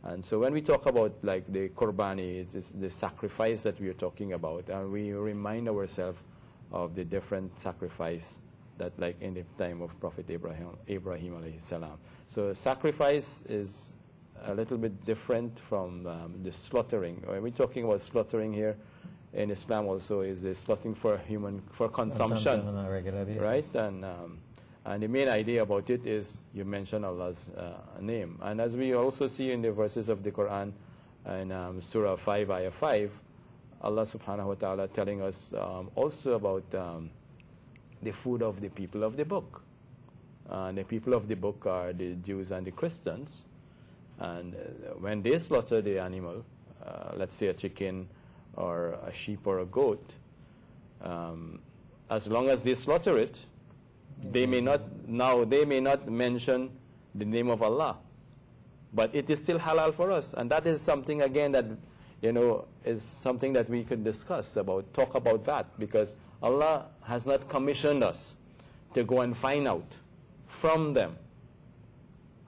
And so when we talk about like the Qurbani, it is the sacrifice that we are talking about, and we remind ourselves of the different sacrifice that like in the time of Prophet Ibrahim alayhi salam. So sacrifice is a little bit different from the slaughtering. When we're talking about slaughtering here in Islam also is the slaughtering for consumption on a regular basis. Right? And the main idea about it is you mention Allah's name. And as we also see in the verses of the Quran, in Surah 5, Ayah 5, Allah subhanahu wa ta'ala telling us also about the food of the people of the book. The people of the book are the Jews and the Christians. And when they slaughter the animal, let's say a chicken or a sheep or a goat, as long as they slaughter it, they may not mention the name of Allah, but it is still halal for us. And that is something again that is something that we could talk about that, because Allah has not commissioned us to go and find out from them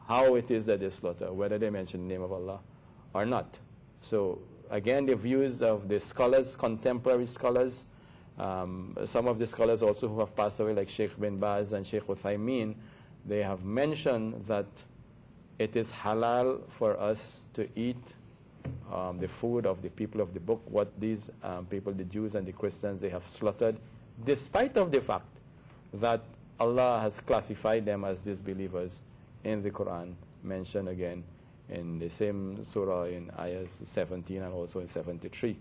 how it is that they slaughter, whether they mention the name of Allah or not. So again, the views of the scholars, contemporary scholars, some of the scholars also who have passed away, like Sheikh bin Baz and Sheikh Uthaymeen, they have mentioned that it is halal for us to eat the food of the people of the book, what these people, the Jews and the Christians, they have slaughtered, despite of the fact that Allah has classified them as disbelievers in the Quran, mentioned again in the same surah in ayahs 17 and also in 73.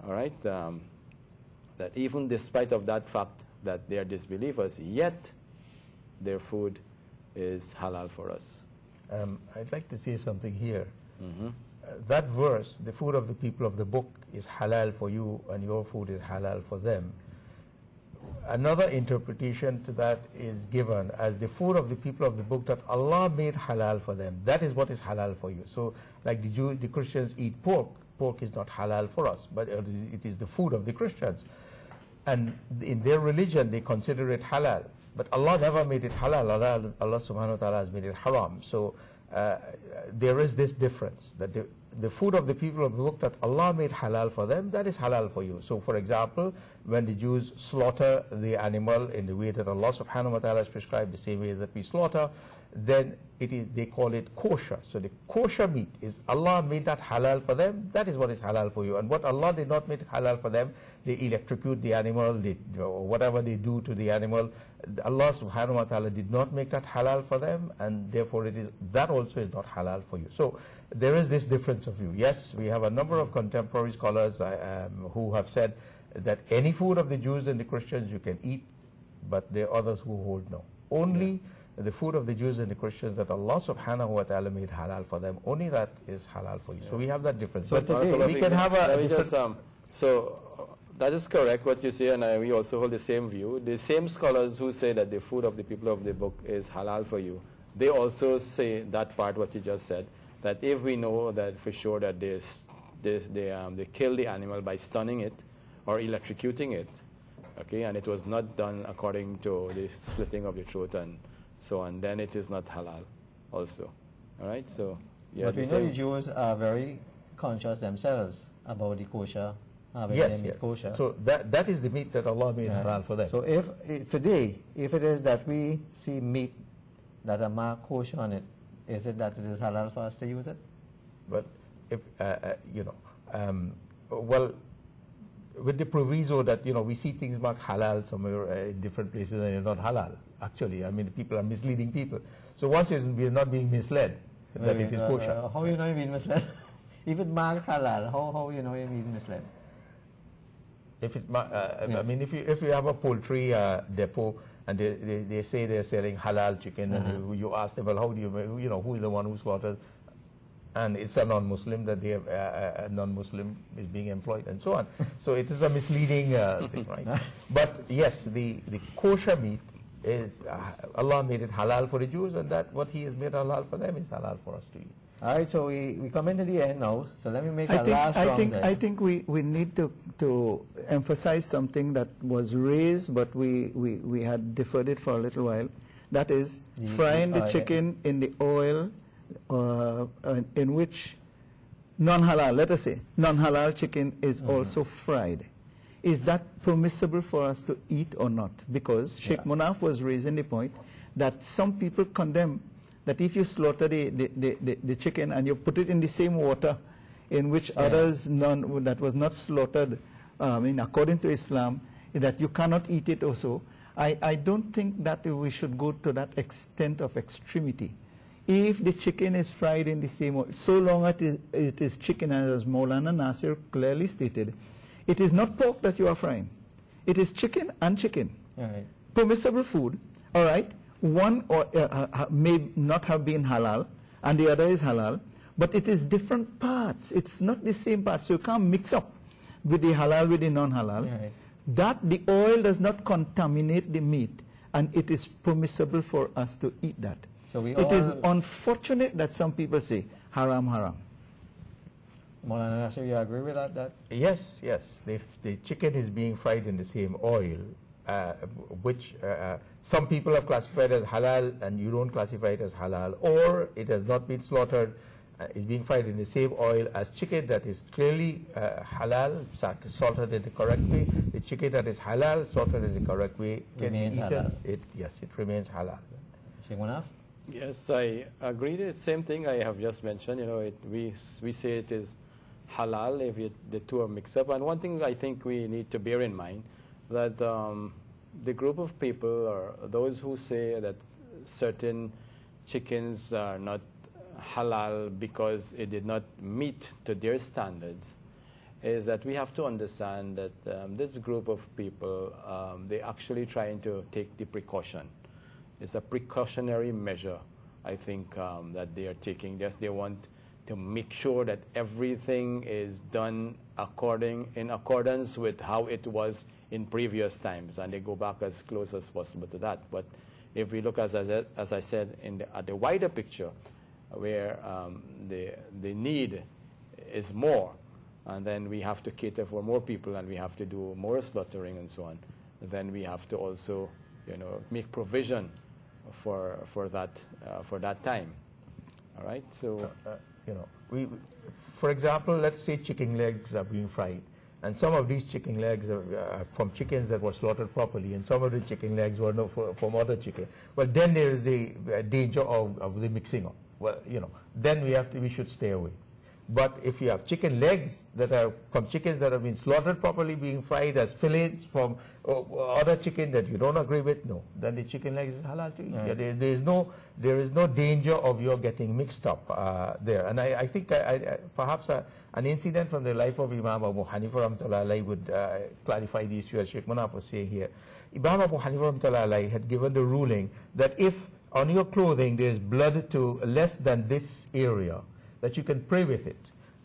All right? That even despite of that fact that they are disbelievers, yet their food is halal for us. I'd like to say something here. That verse, the food of the people of the book is halal for you and your food is halal for them. Another interpretation to that is given as the food of the people of the book that Allah made halal for them. That is what is halal for you. So like the Christians eat pork. Pork is not halal for us, but it is the food of the Christians. And in their religion, they consider it halal. But Allah never made it halal. Allah subhanahu wa ta'ala has made it haram. So there is this difference, that the food of the people of the book that Allah made halal for them, that is halal for you. So for example, when the Jews slaughter the animal in the way that Allah subhanahu wa ta'ala has prescribed, the same way that we slaughter, then they call it kosher. So the kosher meat is Allah made that halal for them, that is what is halal for you. And what Allah did not make halal for them, they electrocute the animal, whatever they do to the animal, Allah subhanahu wa ta'ala did not make that halal for them, and therefore that also is not halal for you. So there is this difference of view. Yes, we have a number of contemporary scholars who have said that any food of the Jews and the Christians you can eat, but there are others who hold no. Only the food of the Jews and the Christians that Allah subhanahu wa ta'ala made halal for them, only that is halal for you. So we have that difference. So but today we can have a different... So that is correct what you say, and we also hold the same view. The same scholars who say that the food of the people of the book is halal for you, they also say that part what you just said, that if we know that for sure that they kill the animal by stunning it or electrocuting it, okay, and it was not done according to the slitting of the throat and so on, then it is not halal also. All right? So, yeah. But we know the Jews are very conscious themselves about the kosher, yes. kosher. So that is the meat that Allah made halal for them. So if today, if it is that we see meat that are marked kosher on it, is it that it is halal for us to use it? But if well, with the proviso that we see things marked halal somewhere in different places and it's not halal. Actually, I mean, people are misleading people. So once we are not being misled that it is kosher. How you know you're being misled? If it marks halal, how you know you're being misled? If it, I mean, if you have a poultry depot and they say they're selling halal chicken, and you ask them, well, how do who is the one who slaughters? And it's a non-Muslim, that they have a non-Muslim is being employed and so on. So it is a misleading thing, right? But yes, the kosher meat is, Allah made it halal for the Jews, and that what He has made halal for them is halal for us to eat. All right, so we come into the end now. So let me make a last round. I think we need to emphasize something that was raised, but we had deferred it for a little while. That is frying the chicken in the oil in which non-halal, let us say, non-halal chicken is also fried. Is that permissible for us to eat or not? Because Sheikh Munaf was raising the point that some people condemn that if you slaughter the chicken and you put it in the same water in which others that was not slaughtered, according to Islam, that you cannot eat it also. I don't think that we should go to that extent of extremity. If the chicken is fried in the same oil, so long as it is chicken, as Maulana Nasir clearly stated, it is not pork that you are frying. It is chicken and chicken. Right. Permissible food, all right? One may not have been halal, and the other is halal, but it is different parts. It's not the same parts. So you can't mix up with the halal with the non-halal. Right. That the oil does not contaminate the meat, and it is permissible for us to eat that. So it is unfortunate that some people say haram, haram. Maulana Nasir, you agree with that? Yes, yes. The chicken is being fried in the same oil, which some people have classified as halal, and you don't classify it as halal, or it has not been slaughtered, is being fried in the same oil as chicken that is clearly halal, salted in the correct way. The chicken that is halal, salted in the correct way, can be eaten. Halal. Yes, it remains halal. Sheikh Munaf? Yes, I agree. The same thing I have just mentioned. We say it is halal if the two are mixed up. And one thing I think we need to bear in mind that the group of people, or those who say that certain chickens are not halal because it did not meet to their standards, is that we have to understand that this group of people, they're actually trying to take the precaution. It's a precautionary measure, I think, that they are taking. Yes, they want to make sure that everything is done in accordance with how it was in previous times, and they go back as close as possible to that. But if we look, as I said, at the wider picture, where the need is more, and then we have to cater for more people, and we have to do more slaughtering and so on, then we have to also, make provision for that time. All right. So, for example, let's say chicken legs are being fried, and some of these chicken legs are from chickens that were slaughtered properly, and some of the chicken legs were from other chicken. Well, then there is the danger of the mixing up. Well, then we should stay away. But if you have chicken legs that are from chickens that have been slaughtered properly, being fried as fillets from other chicken that you don't agree with, no, then the chicken legs is halal to eat. Right. There is no danger of your getting mixed up there. And I think perhaps an incident from the life of Imam Abu Hanifa rahmatullah alayhi would clarify the issue, as Sheikh Munaf was saying here. Imam Abu Hanifa rahmatullah alayhi had given the ruling that if on your clothing there is blood to less than this area, that you can pray with it.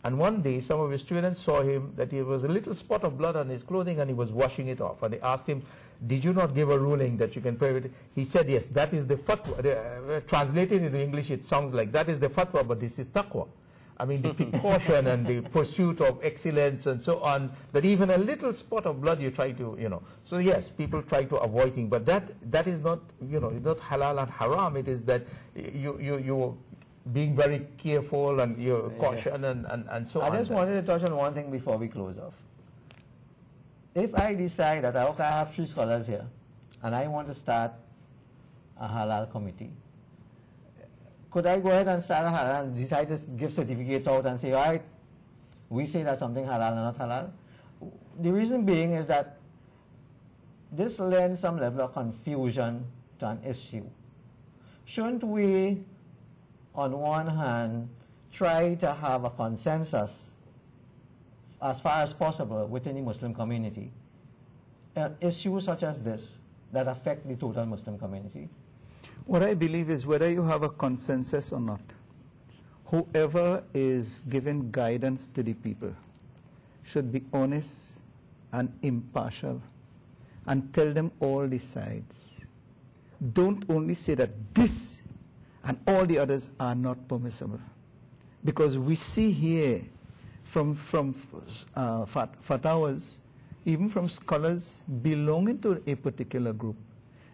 And one day, some of his students saw him that there was a little spot of blood on his clothing, and he was washing it off. And they asked him, "Did you not give a ruling that you can pray with it?" He said, "Yes, that is the fatwa." Translated into English, it sounds like that is the fatwa, but this is taqwa. I mean, the precaution and the pursuit of excellence and so on, that even a little spot of blood you try to, So yes, people try to avoid things, but that is not, it's not halal and haram. It is that you being very careful and your caution and so on. I just wanted to touch on one thing before we close off. If I decide that I have 3 scholars here and I want to start a halal committee, could I go ahead and start a halal and decide to give certificates out and say, all right, we say that something halal and not halal? The reason being is that this lends some level of confusion to an issue. Shouldn't we, on one hand, try to have a consensus as far as possible within the Muslim community on issues such as this that affect the total Muslim community? What I believe is whether you have a consensus or not, whoever is giving guidance to the people should be honest and impartial and tell them all the sides. Don't only say that this and all the others are not permissible. Because we see here from fatwas, even from scholars belonging to a particular group,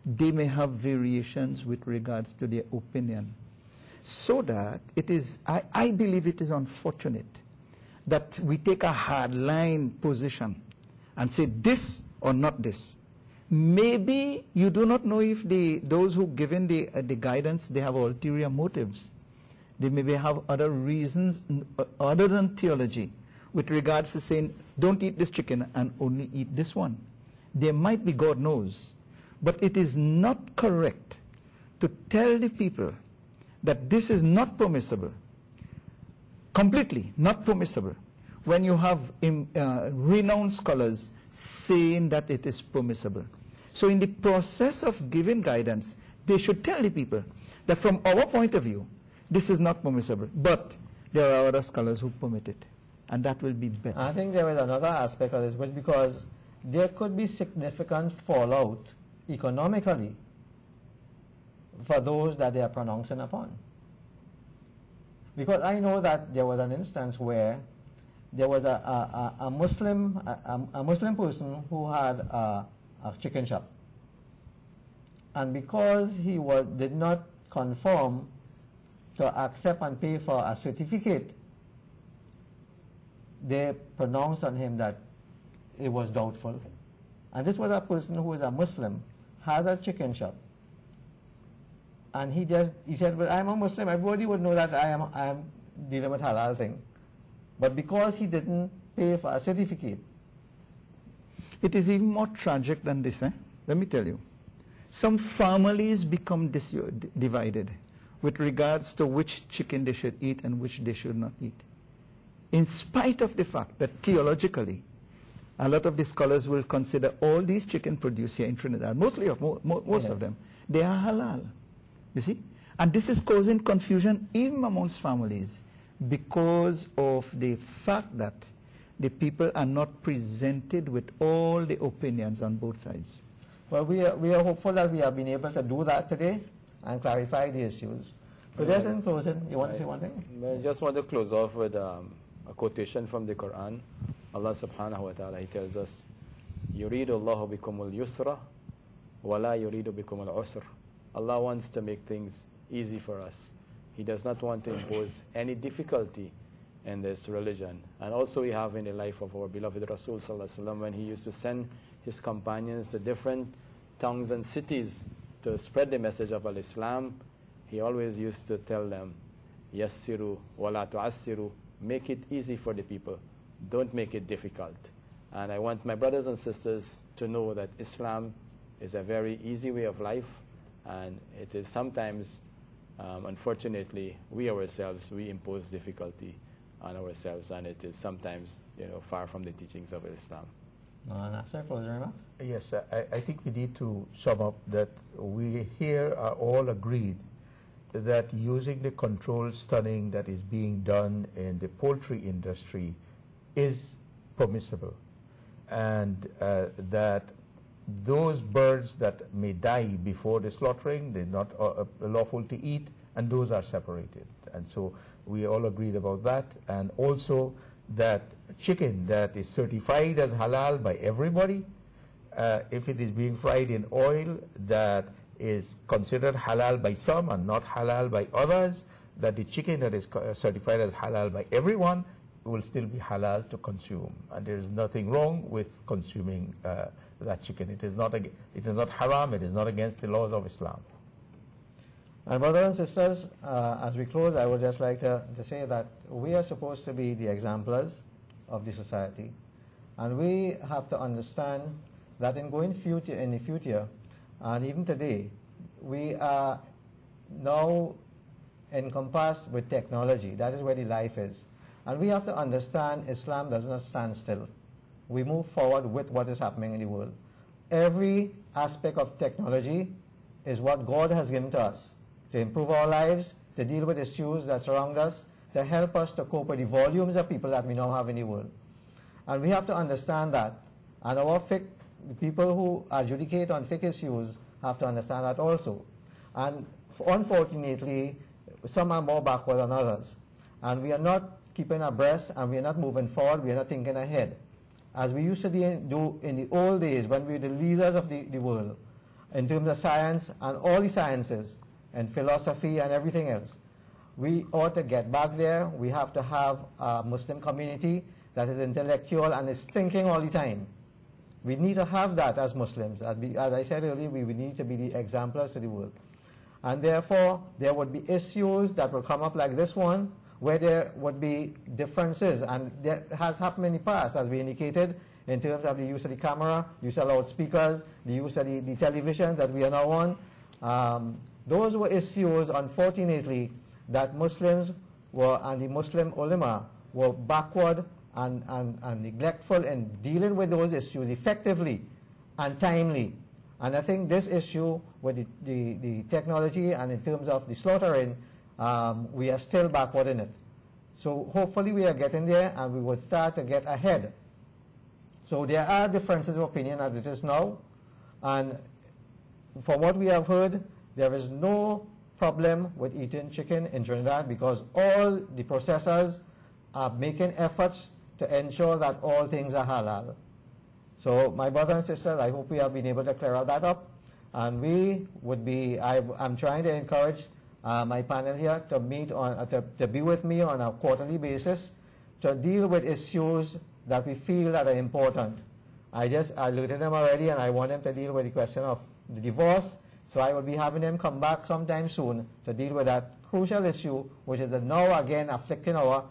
they may have variations with regards to their opinion. So that it is, I believe it is unfortunate that we take a hardline position and say this or not this. Maybe you do not know if those who given the guidance, they have ulterior motives. They maybe have other reasons other than theology with regards to saying, don't eat this chicken and only eat this one. There might be, God knows. But it is not correct to tell the people that this is not permissible, completely not permissible, when you have renowned scholars saying that it is permissible. So in the process of giving guidance, they should tell the people that from our point of view, this is not permissible, but there are other scholars who permit it, and that will be better. I think there is another aspect of this, because there could be significant fallout economically for those that they are pronouncing upon. Because I know that there was an instance where there was a Muslim person who had a chicken shop, and because he did not conform to accept and pay for a certificate, they pronounced on him that it was doubtful. And this was a person who was a Muslim, has a chicken shop, and he said, well, I'm a Muslim, everybody would know that I am dealing with halal thing. But because he didn't pay for a certificate. It is even more tragic than this. Let me tell you. Some families become divided with regards to which chicken they should eat and which they should not eat. In spite of the fact that theologically, a lot of the scholars will consider all these chicken produced here in Trinidad, most of them, they are halal. You see? And this is causing confusion even amongst families because of the fact that the people are not presented with all the opinions on both sides. Well, we are hopeful that we have been able to do that today and clarify the issues. So just in closing, you want to say one thing? I just want to close off with a quotation from the Quran. Allah subhanahu wa ta'ala, He tells us, يُرِيدُ اللَّهُ بِكُمُ الْيُسْرَ وَلَا يُرِيدُ بِكُمُ الْعُسْرَ. Allah wants to make things easy for us. He does not want to impose any difficulty in this religion. And also we have in the life of our beloved Rasul sallallahu alaihi wasallam, when he used to send his companions to different towns and cities to spread the message of Al-Islam, he always used to tell them, yassiru wala tu'assiru, make it easy for the people, don't make it difficult. And I want my brothers and sisters to know that Islam is a very easy way of life, and it is sometimes, unfortunately, we ourselves, we impose difficulty on ourselves, and it is sometimes, far from the teachings of Islam. Nasser, closing remarks? Yes, I think we need to sum up that we here are all agreed that using the controlled stunning that is being done in the poultry industry is permissible, and that those birds that may die before the slaughtering, they're not lawful to eat, and those are separated. And so we all agreed about that, and also that chicken that is certified as halal by everybody, if it is being fried in oil that is considered halal by some and not halal by others, that the chicken that is certified as halal by everyone will still be halal to consume. And there is nothing wrong with consuming that chicken. It is not haram, it is not against the laws of Islam. And brothers and sisters, as we close, I would just like to say that we are supposed to be the exemplars of the society. And we have to understand that in the future, and even today, we are now encompassed with technology. That is where the life is. And we have to understand Islam does not stand still. We move forward with what is happening in the world. Every aspect of technology is what God has given to us to improve our lives, to deal with issues that surround us, to help us to cope with the volumes of people that we now have in the world. And we have to understand that. And the people who adjudicate on fiqh issues have to understand that also. And unfortunately, some are more backward than others. And we are not keeping abreast, and we are not moving forward, we are not thinking ahead. As we used to do in the old days when we were the leaders of the world, in terms of science and all the sciences, and philosophy and everything else. we ought to get back there. We have to have a Muslim community that is intellectual and is thinking all the time. We need to have that as Muslims. As I said earlier, we need to be the exemplars to the world. And therefore, there would be issues that will come up like this one, where there would be differences. And that has happened in the past, as we indicated, in terms of the use of the camera, use of loudspeakers, the use of the television that we are now on. Those were issues, unfortunately, that Muslims were, and the Muslim ulama were backward and neglectful in dealing with those issues effectively and timely. And I think this issue with the technology and in terms of the slaughtering, we are still backward in it. So hopefully we are getting there and we will start to get ahead. So there are differences of opinion as it is now. And from what we have heard, there is no problem with eating chicken in Trinidad because all the processors are making efforts to ensure that all things are halal. So my brothers and sisters, I hope we have been able to clear all that up. And we would be, I'm trying to encourage my panel here to meet on, to be with me on a quarterly basis to deal with issues that we feel that are important. I looked at them already and I want them to deal with the question of the divorce. So I will be having them come back sometime soon to deal with that crucial issue, which is now again afflicting our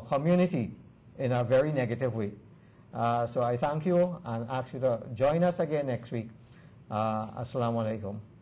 community in a very negative way. So I thank you and ask you to join us again next week. Assalamu alaikum.